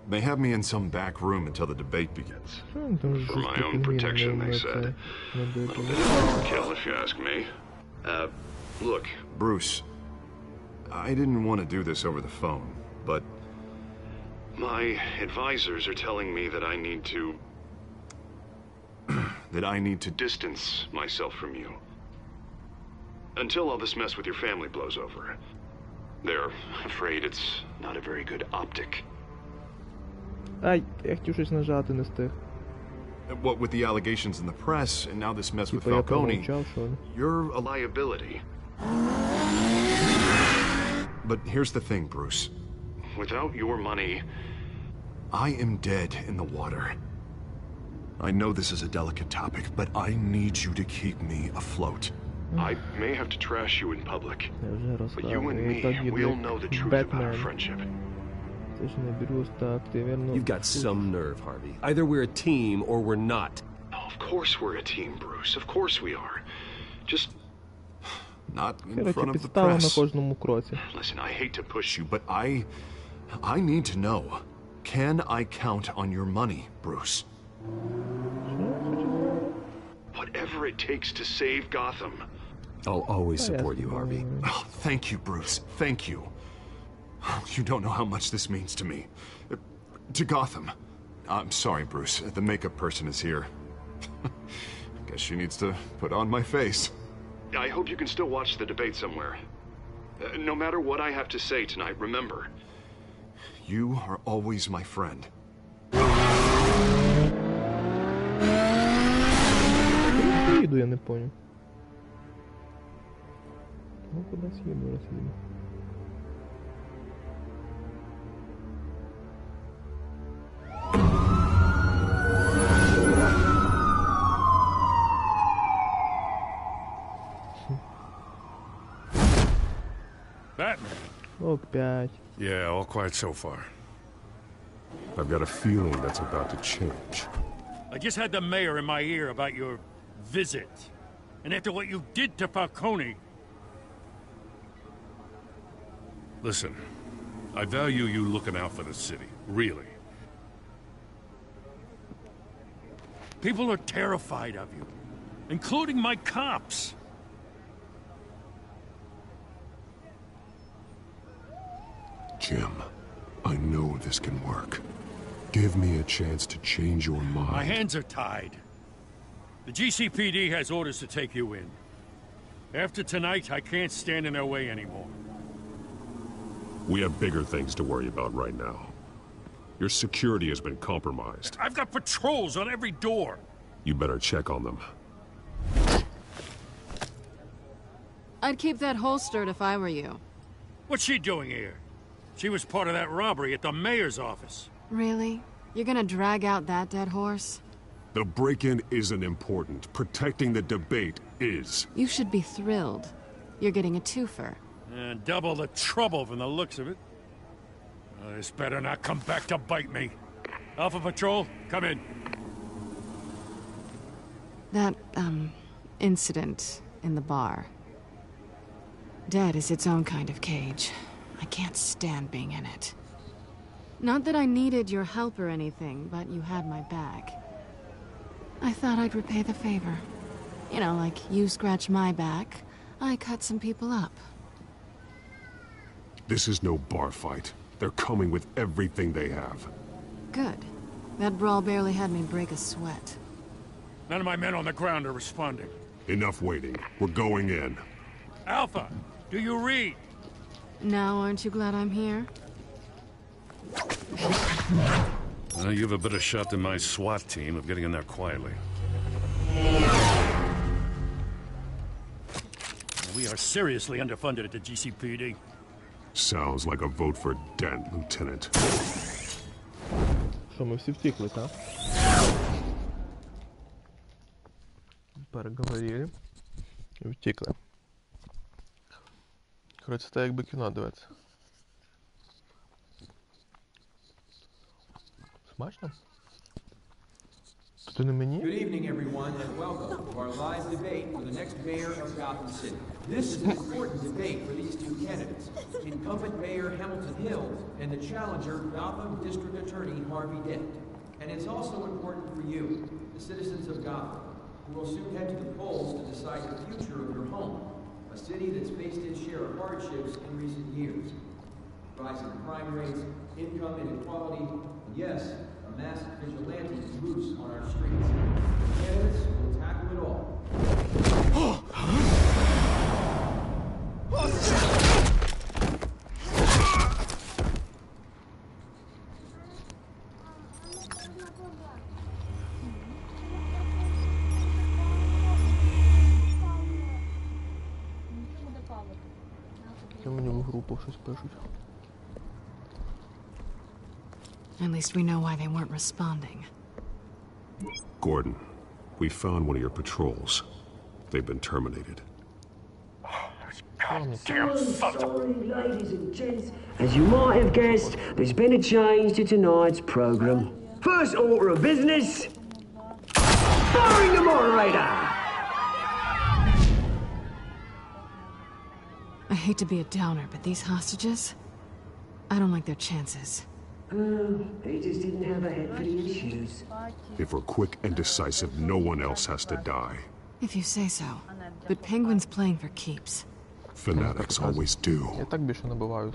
They have me in some back room until the debate begins. For my own protection, they said. A little bit of overkill, if you ask me. Look, Bruce, I didn't want to do this over the phone, but my advisors are telling me that I need to... that I need to distance myself from you. Until all this mess with your family blows over. They're afraid it's not a very good optic. Ай, я хотів щось нажати, не встиг. What with the allegations in the press, and now this mess with Типа я Falcone, промовчав, що ли? you're a liability. But here's the thing, Bruce. Without your money, I am dead in the water. I know this is a delicate topic, but I need you to keep me afloat. I may have to trash you in public, but you and me, we'll know the truth about our friendship. You've got some nerve, Harvey. Either we're a team or we're not. Oh, of course we're a team, Bruce. Of course we are. Just not in front of the press. Listen, I hate to push you, but I need to know. Can I count on your money, Bruce? Whatever it takes to save Gotham. I'll always support you, Harvey. Oh, thank you, Bruce. Thank you. You don't know how much this means to me. To Gotham. I'm sorry, Bruce. The makeup person is here. Guess she needs to put on my face. I hope you can still watch the debate somewhere. No matter what I have to say tonight, remember, you are always my friend. Їду, я не понял. Ну, кудись їду, раз їду. Batman. Опять. Yeah, all quiet so far. I've got a feeling that's about to change. I just had the mayor in my ear about your visit. And after what you did to Falcone... Listen, I value you looking out for the city, really. People are terrified of you, including my cops. Jim, I know this can work. Give me a chance to change your mind. My hands are tied. The GCPD has orders to take you in. After tonight, I can't stand in their way anymore. We have bigger things to worry about right now. Your security has been compromised. I've got patrols on every door. You better check on them. I'd keep that holstered if I were you. What's she doing here? She was part of that robbery at the mayor's office. Really? You're gonna drag out that dead horse? The break-in isn't important. Protecting the debate is. You should be thrilled. You're getting a twofer. And double the trouble from the looks of it. This better not come back to bite me. Alpha Patrol, come in. That, incident in the bar. Dead is its own kind of cage. I can't stand being in it. Not that I needed your help or anything, but you had my back. I thought I'd repay the favor. You know, like you scratch my back, I cut some people up. This is no bar fight. They're coming with everything they have. Good. That brawl barely had me break a sweat. None of my men on the ground are responding. Enough waiting. We're going in. Alpha, do you read? Now, aren't you glad I'm here? You have a better shot than my SWAT team of getting in there quietly. We are seriously underfunded at the GCPD. Sounds like a vote for Dent, Lieutenant. Що, ми всі втікли, так? переговорили і втікли. Коротше, це якби кіно дивиться. Смачно? Ти не мені? Good evening, everyone, and welcome to our live debate for the next mayor of Gotham City. This is an important debate for these two candidates, incumbent Mayor Hamilton Hill and the challenger, Gotham District Attorney Harvey Dent. And it's also important for you, the citizens of Gotham, who will soon head to the polls to decide the future of your home, a city that's faced its share of hardships in recent years. Rising crime rates, income inequality, and yes, a masked vigilante loose on our streets. The candidates will tackle it all. Мені в групу щось пишуть. At least we know why they weren't responding. Gordon, we found one of your patrols. They've been terminated. Sorry, ladies and gents. As you might have guessed, there's been a change to tonight's program. First order of business, firing the moderator! I hate to be a downer, but these hostages, I don't like their chances. He just didn't have a head for the issues. If we're quick and decisive, no one else has to die. If you say so. But Penguin's playing for keeps. Fanatics always do. Я так більше не буваю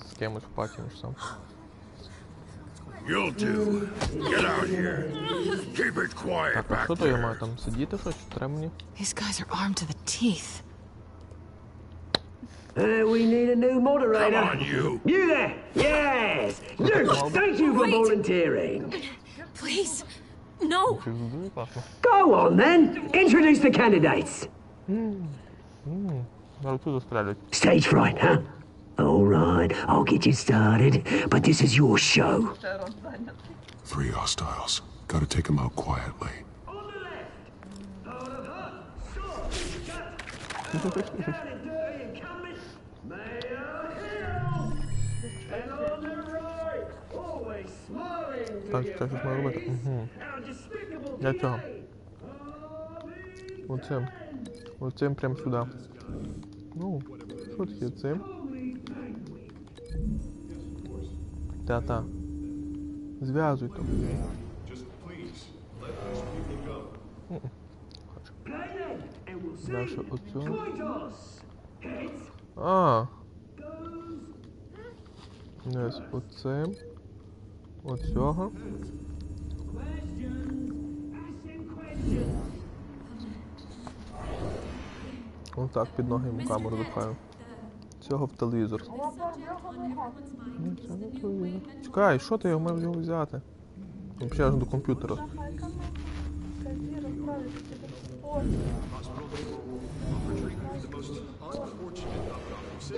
з кимось в паті, ніж сам. You'll do. Get out here. Keep it quiet Так, а back що то я there. маю там сидіти, що треба мені? These guys are armed to the teeth. We need a new moderator. Come on, you. You there? Yes. Luke, thank you for volunteering. Please, no. Go on then. Introduce the candidates. Stage fright, huh? All right, I'll get you started, but this is your show. 3 hostiles. Gotta take them out quietly. Так, щось маю робити. Для цього. Оцим. Оцим прям сюди. Ну, що таке цим? Та-та. Зв'язуй то. Дальше оцю. А. Ось оцим. Оцього. Отак під ноги йому камеру запхаю. Цього в телевізор. Це не телевізор. Чекай, що ти, я мав його взяти? Взагалі аж до комп'ютера. Все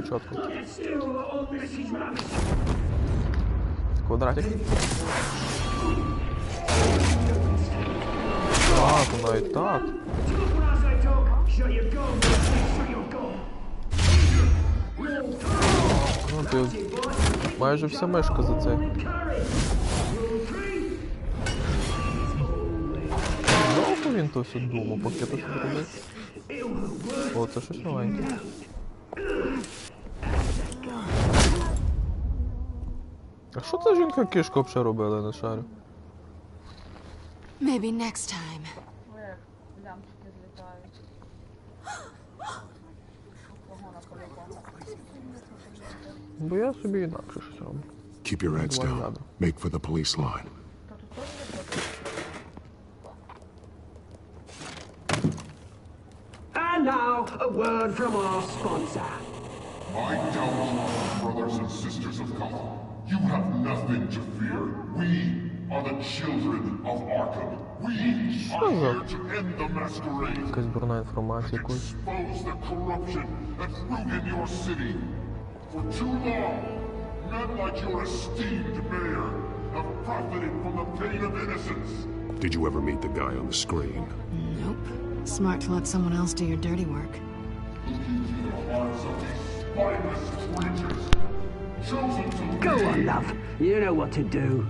чітко. Квадратик. А, то навіть так. Ну, ти майже вся мишка за це. Довго він то все думав, поки то все робив. О, це щось новеньке. А що це жінка кишка взагалі робила на шарі? Maybe next time. Бо я собі інакше щось роблю. Keep your heads down. Make for the police line. And now, a word from our sponsor. I doubt, brothers and sisters of Gotham, you have nothing to fear. We are the children of Arkham. We are here to end the masquerade. Якась дурна інформація якусь. Expose the corruption that ruined your city. For too long, men like your esteemed mayor have profited from the pain of innocence. Did you ever meet the guy on the screen? Nope. Smart to let someone else do your dirty work. Looking into the hearts of these spineless creatures, chosen to Go lead. on, love. You know what to do.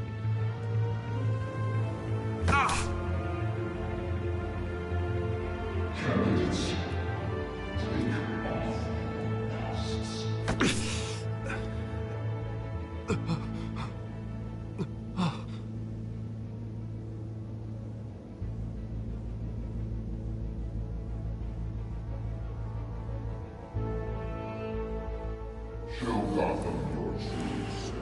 Candidates, take off masks. Show Gotham your truth.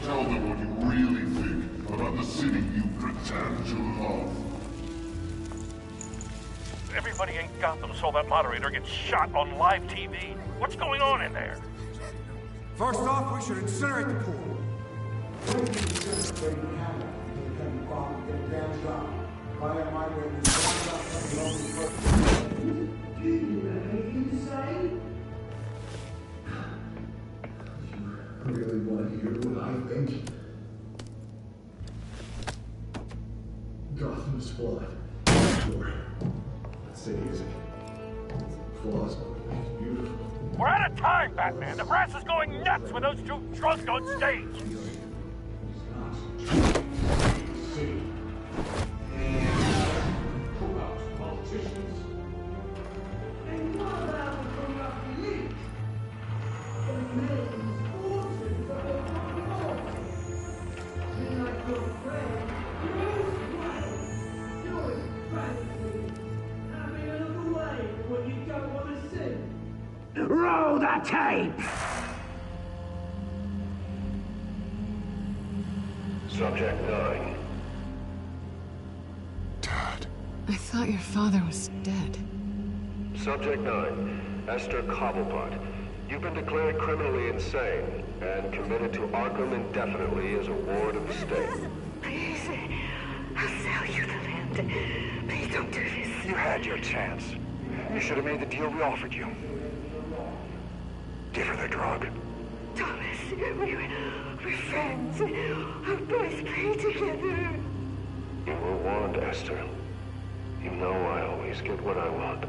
Tell them what you really think about the city you pretend to love. Everybody in Gotham saw that moderator get shot on live TV. What's going on in there? First off, we should incinerate the pool. Really want to hear what I think? Gotham's flawed. Sure. Let's say easy. Flaws make it beautiful. We're out of time, Batman. The press is going nuts with those two drunk on stage. Roll the tape! Subject 9. I thought your father was dead. Subject 9. Esther Cobblepot. You've been declared criminally insane and committed to Arkham indefinitely as a ward of the state. Please, I'll sell you the land. Please don't do this. You had your chance. You should have made the deal we offered you. Give her the drug. Thomas, we're friends. Our boys play together. You were warned, Esther. You know I always get what I want.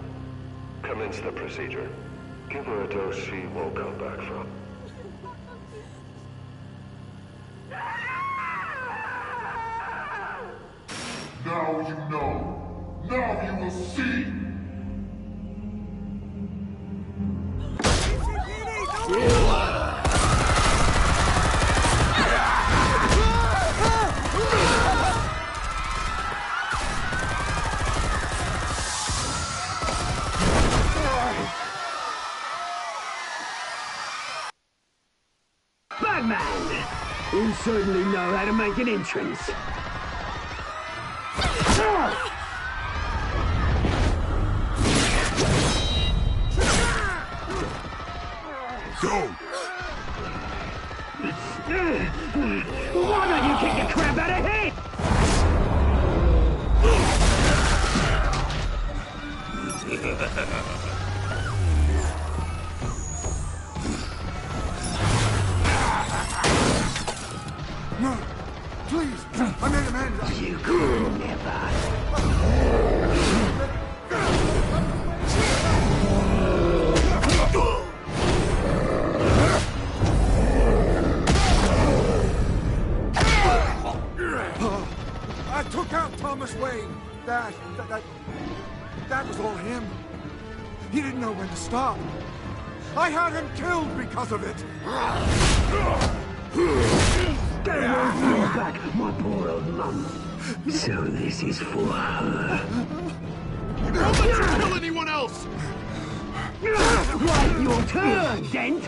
Commence the procedure. Give her a dose she won't come back from. Now you know. Now you will see. Batman! You certainly know how to make an entrance. Go! Why don't you kick the crap out of him? No, please, I made amends. You could never. I took out Thomas Wayne. That was all him. He didn't know when to stop. I had him killed because of it. Get away from your back, my poor old mum. So this is for her. Don't let you kill anyone else! Right, your turn, Dent.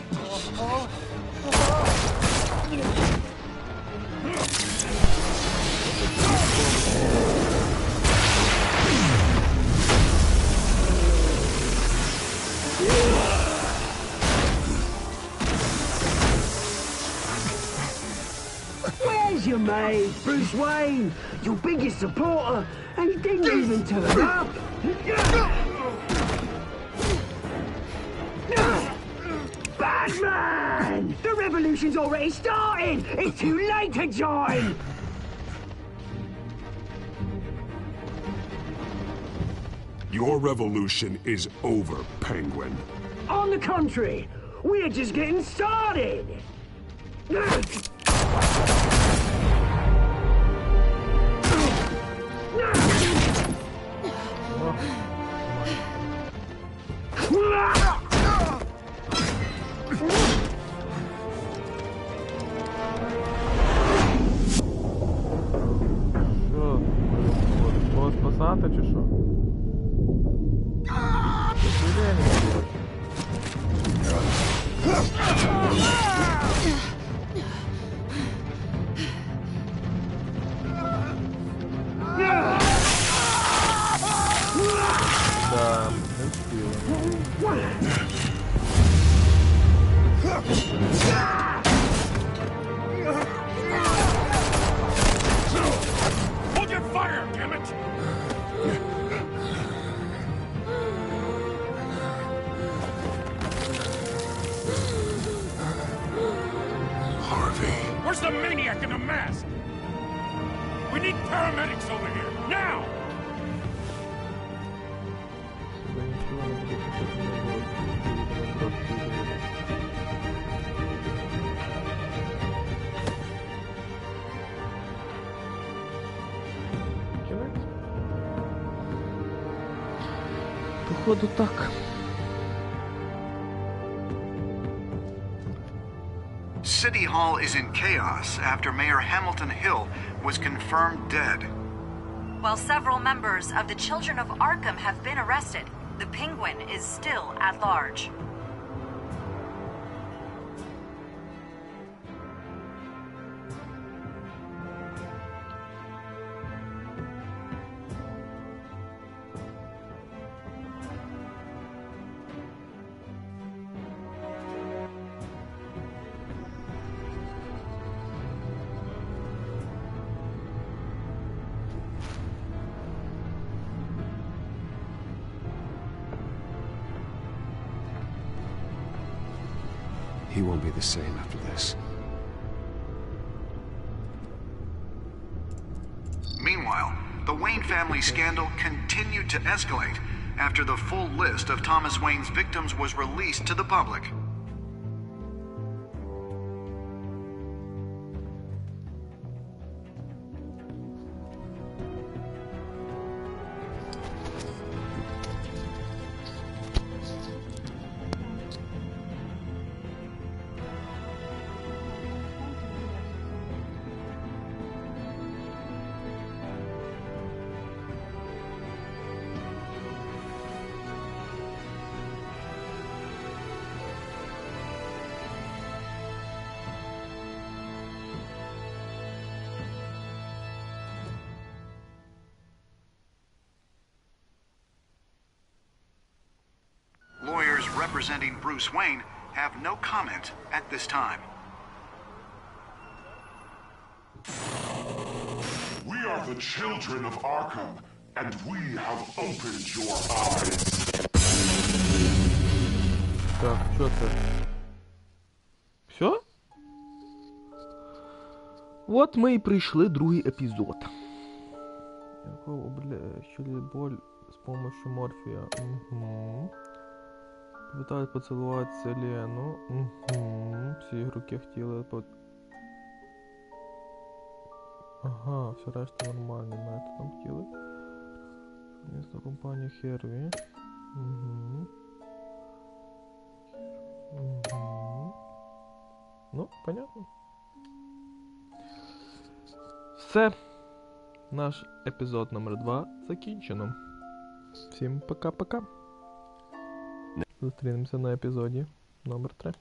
Where's your mate, Bruce Wayne? Your biggest supporter, and he didn't even turn up. Batman! The revolution's already started! It's too late to join! Your revolution is over, Penguin. On the contrary, we're just getting started! Було спасати чи що? Да, не встигли. Hold your fire, damn it! Harvey. Where's the maniac in the mask? We need paramedics over here, now! Походу так. City Hall is in chaos after Mayor Hamilton Hill was confirmed dead. While several members of the Children of Arkham have been arrested, the Penguin is still at large. He won't be the same after this. Meanwhile, the Wayne family scandal continued to escalate after the full list of Thomas Wayne's victims was released to the public. Lawyers representing Bruce Wayne have no comment at this time. We are the children of Arkham, and we have opened your eyes. Так, що це? Все? От ми і прийшли другий епізод. Якого, щелі боль з помощью морфія. Угу. Пытались поцеловать Селену. Угу. Всі ігроки хотіли Ага, все решта нормальним методом хотіли. Місто компанії Херві. Угу. Угу. Ну, понятно. Все. Наш епізод номер 2 закінчено. Всім пока-пока. Зустрінемося на епізоді номер 3.